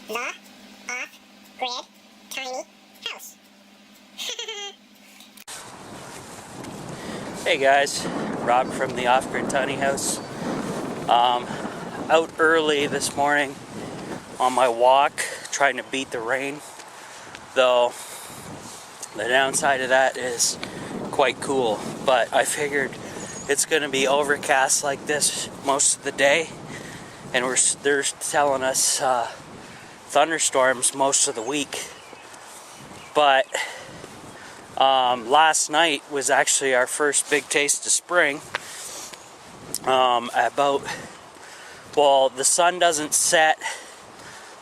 the off-grid tiny house. Hey guys, Rob from the off-grid tiny house. Out early this morning on my walk, trying to beat the rain. Though the downside of that is quite cool, but I figured it's going to be overcast like this most of the day, and they're telling us thunderstorms most of the week. But last night was actually our first big taste of spring. The sun doesn't set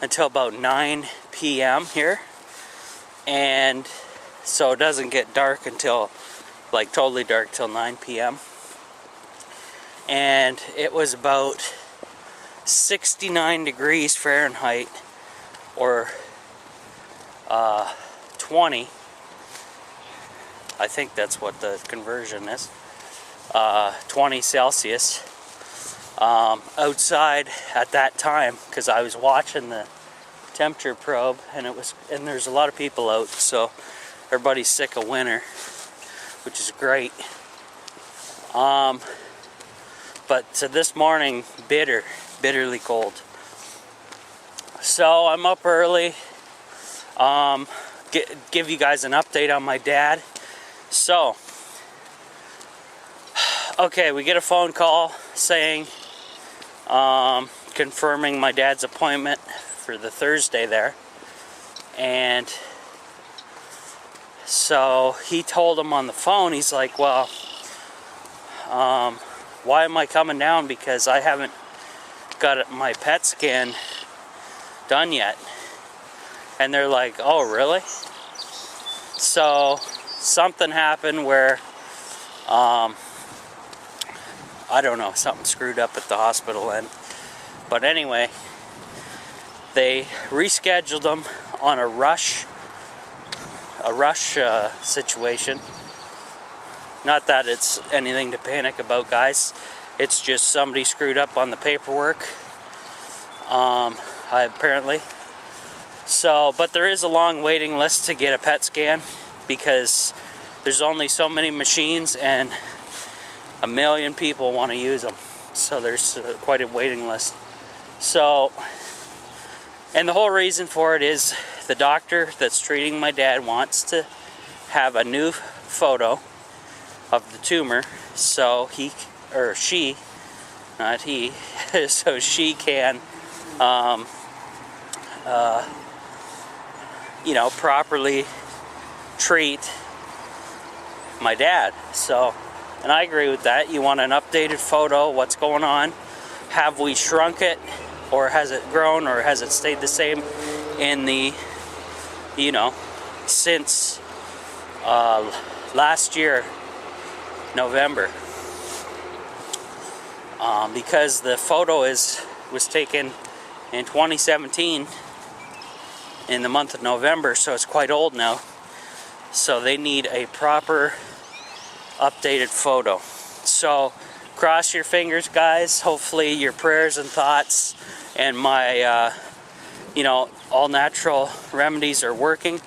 until about 9 p.m. here, and so it doesn't get dark until, like, totally dark till 9 p.m. And it was about 69 degrees Fahrenheit, or 20. I think that's what the conversion is. 20 Celsius outside at that time, because I was watching the temperature probe, and there's a lot of people out, so everybody's sick of winter, which is great. But so this morning, bitterly cold. So I'm up early. Give you guys an update on my dad. So, okay, we get a phone call saying, confirming my dad's appointment for the Thursday there. And so he told him on the phone, he's like, well, why am I coming down? Because I haven't got my PET scan done yet. And they're like, oh, really? So something happened where, I don't know, something screwed up at the hospital end. But anyway, they rescheduled them on a rush situation. Not that it's anything to panic about, guys. It's just somebody screwed up on the paperwork, apparently. So, but there is a long waiting list to get a PET scan, because there's only so many machines and 1 million people want to use them. So there's quite a waiting list. So, and the whole reason for it is the doctor that's treating my dad wants to have a new photo of the tumor, so he, or she, not he, so she can, properly treat my dad. So, and I agree with that. You want an updated photo, what's going on? Have we shrunk it, or has it grown, or has it stayed the same in the, since last year, November? Because the photo was taken in 2017 in the month of November, so it's quite old now. So they need a proper updated photo. So cross your fingers, guys. Hopefully your prayers and thoughts and my all natural remedies are working.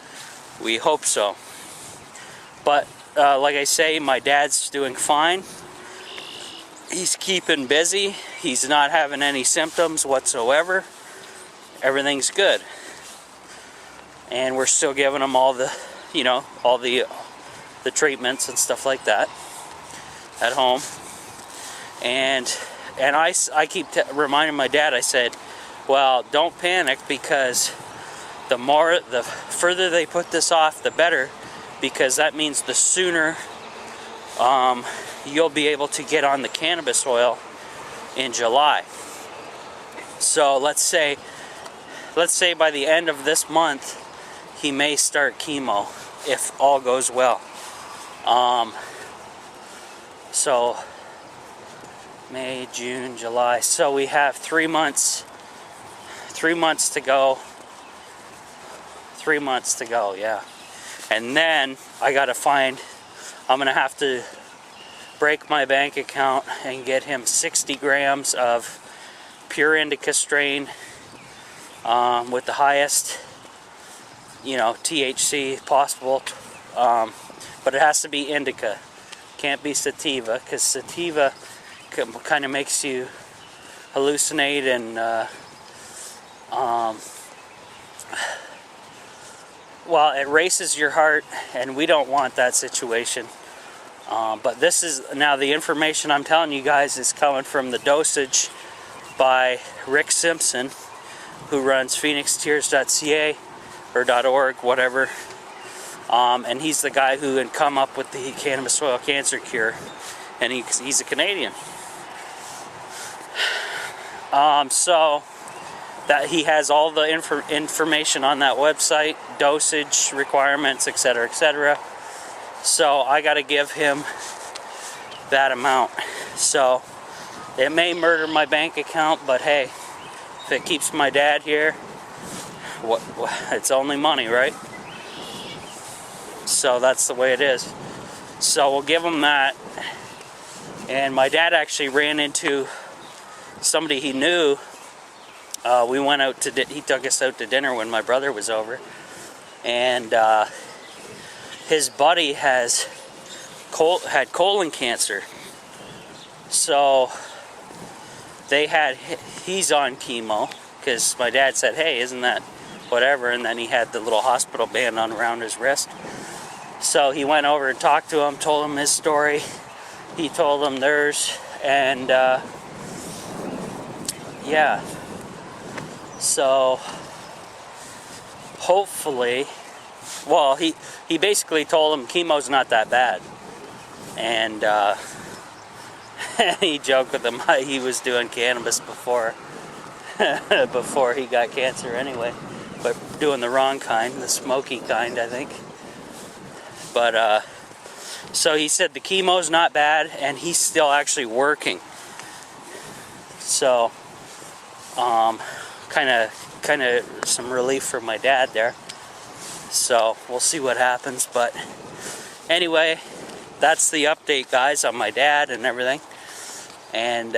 We hope so. But like I say, my dad's doing fine. He's keeping busy. He's not having any symptoms whatsoever. Everything's good. And we're still giving him all the, all the treatments and stuff like that at home. And I keep reminding my dad, I said, well, don't panic, because the further they put this off, the better, because that means the sooner you'll be able to get on the cannabis oil in July. So let's say by the end of this month, he may start chemo if all goes well. So May, June, July. So we have 3 months. 3 months to go. 3 months to go, yeah. And then I'm gonna have to break my bank account and get him 60 grams of pure indica strain with the highest, THC possible. But it has to be indica. Can't be sativa, because sativa kind of makes you hallucinate and well, it races your heart, and we don't want that situation. But this is, now the information I'm telling you guys is coming from the dosage by Rick Simpson, who runs phoenixtears.ca or .org, whatever. And he's the guy who had come up with the cannabis soil cancer cure, and he's a Canadian. So that he has all the information on that website, dosage requirements, etc., etc. So I got to give him that amount. So it may murder my bank account, but hey, if it keeps my dad here, it's only money, right? So that's the way it is. So we'll give him that. And my dad actually ran into somebody he knew. We went out to, he took us out to dinner when my brother was over. And his buddy had colon cancer. So he's on chemo, because my dad said, hey, isn't that whatever? And then he had the little hospital band on around his wrist. So he went over and talked to him, told him his story. He told him theirs, and yeah. So hopefully, well, he basically told him chemo's not that bad, and he joked with him he was doing cannabis before before he got cancer anyway, but doing the wrong kind, the smoky kind, I think. But so he said the chemo's not bad, and he's still actually working. So kind of some relief for my dad there. So we'll see what happens. But anyway, that's the update, guys, on my dad and everything. And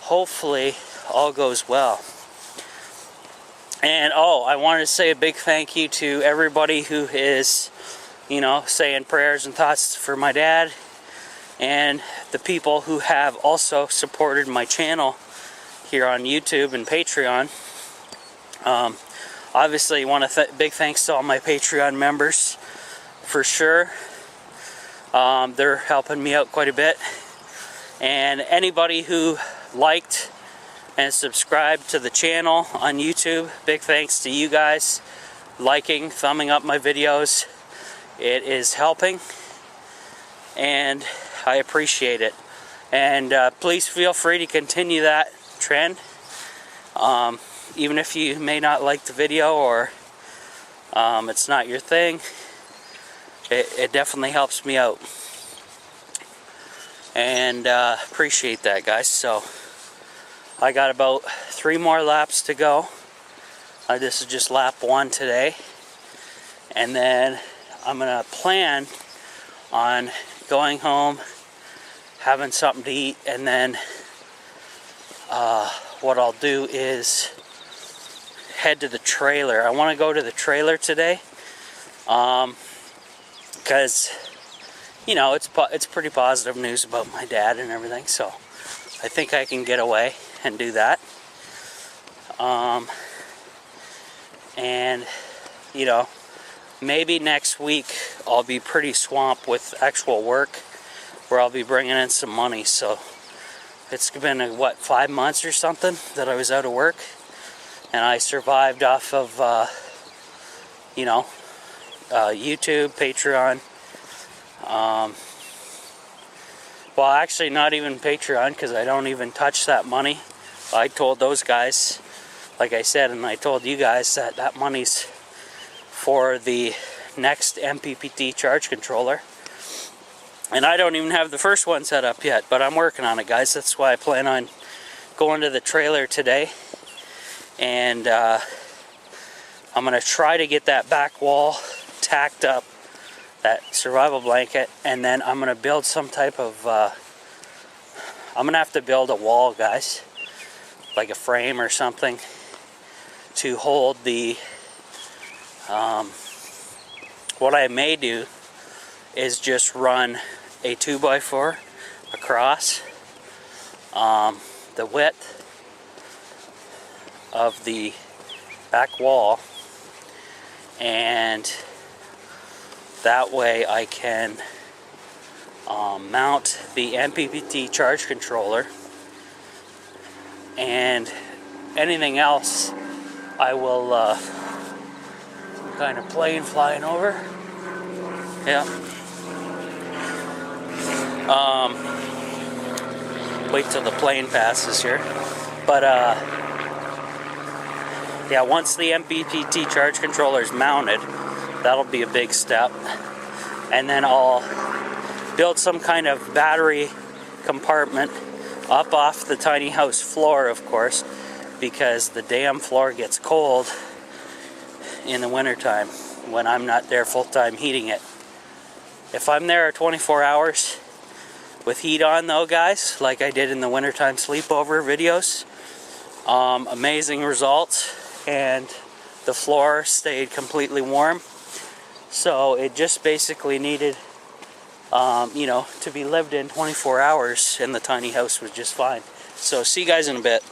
hopefully all goes well. And I wanted to say a big thank you to everybody who is, saying prayers and thoughts for my dad, and the people who have also supported my channel here on YouTube and Patreon. Obviously, want to big thanks to all my Patreon members, for sure. They're helping me out quite a bit. And anybody who liked and subscribe to the channel on YouTube, big thanks to you guys. Liking, thumbing up my videos, it is helping, and I appreciate it. And please feel free to continue that trend, even if you may not like the video, or it's not your thing. It definitely helps me out, and appreciate that, guys. So I got about 3 more laps to go. This is just lap 1 today. And then I'm going to plan on going home, having something to eat, and then what I'll do is head to the trailer. I want to go to the trailer today, because, it's pretty positive news about my dad and everything, so I think I can get away and do that. And maybe next week I'll be pretty swamped with actual work, where I'll be bringing in some money. So it's been 5 months or something that I was out of work, and I survived off of YouTube, Patreon. Well, actually not even Patreon, because I don't even touch that money. I told those guys, like I said, and I told you guys, that money's for the next MPPT charge controller. And I don't even have the first one set up yet, but I'm working on it, guys. That's why I plan on going to the trailer today. And I'm going to try to get that back wall tacked up, that survival blanket, and then I'm going to build some type of, I'm going to have to build a wall, guys, like a frame or something, to hold the, what I may do is just run a 2x4 across the width of the back wall, and that way I can mount the MPPT charge controller, and anything else I will kind of plane flying over. Yeah. Wait till the plane passes here. But yeah, once the MPPT charge controller is mounted, that'll be a big step. And then I'll build some kind of battery compartment up off the tiny house floor, of course, because the damn floor gets cold in the wintertime when I'm not there full-time heating it. If I'm there 24 hours with heat on though, guys, like I did in the wintertime sleepover videos, amazing results, and the floor stayed completely warm. So it just basically needed, to be lived in 24 hours, and the tiny house was just fine. So see you guys in a bit.